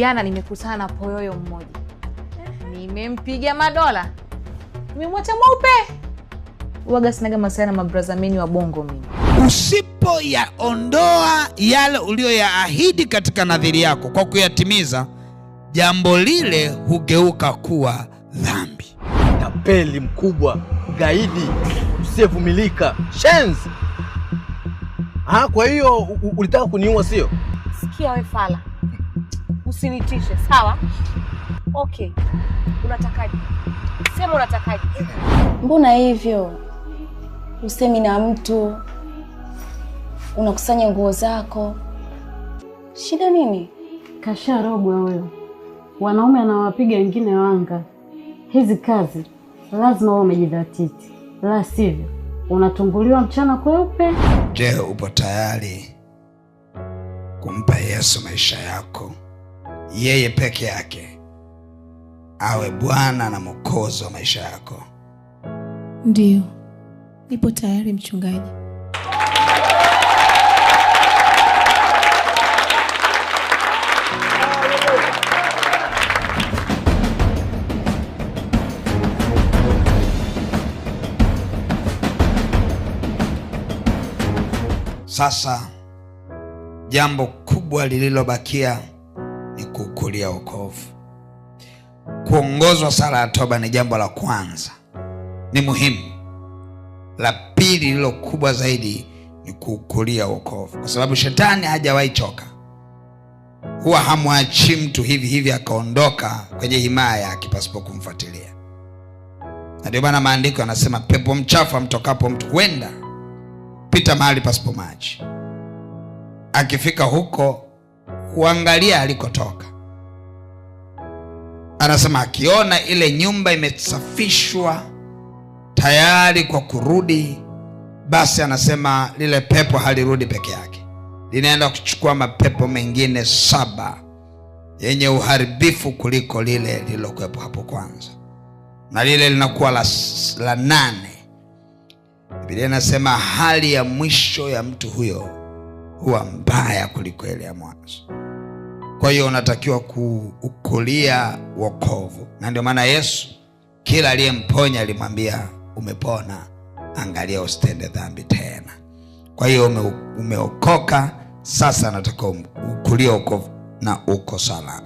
Jana nimekutana na poyoyo mmoja. Nimempiga madola. Nimemwacha mweupe. Uwaga sinaga masana mabrazameni wa bongo mimi. Usipoyaondoa yale uliyoyaahidi katika nadhiri yako kwa kuyatimiza, jambo lile hugeuka kuwa dhambi. Tapeli mkubwa, gaidi, usiyevumilika, shenzi. Kwa hiyo ulitaka kuniua sio? Sikia we fala. Usinitishe, sawa? Okay. Unatakaje? Sema unatakaje. Mbona hivyo? Usemi na mtu, unakusanya nguo zako. Shida nini? Kasharogwa wewe. Wanaume anawapiga wengine wanga. Hizi kazi lazima wewe umejidhatiti. La sivyo unatunguliwa mchana kweupe. Je, upo tayari kumpa Yesu maisha yako? Yeye peke yake awe Bwana na Mwokozi wa maisha yako. Ndiyo. Nipo tayari mchungaji. Sasa jambo kubwa lililobakia ni kukulia wokovu. Kuongozwa sala ya toba ni jambo la kwanza, ni muhimu. La pili lilo kubwa zaidi ni kukulia wokovu, kwa sababu shetani hajawahi choka. Huwa hamwachi mtu hivi hivi akaondoka kwenye himaya yake pasipo kumfuatilia. Na ndio maana maandiko yanasema pepo mchafu amtokapo mtu huenda pita mahali pasipo maji. Akifika huko huangalia alikotoka. Anasema akiona ile nyumba imesafishwa tayari kwa kurudi, basi anasema lile pepo halirudi peke yake. Linaenda kuchukua mapepo mengine 7 yenye uharibifu kuliko lile lililokuwepo hapo kwanza. Na lile linakuwa la 8. Biblia inasema hali ya mwisho ya mtu huyo huwa mbaya kuliko ile ya mwanzo. Kwa hiyo unatakiwa kukulia wokovu. Na ndio maana Yesu kila aliyemponya alimwambia umepona, angalia usitende dhambi tena. Kwa hiyo umeokoka, sasa nataka ukulie wokovu na uko salama.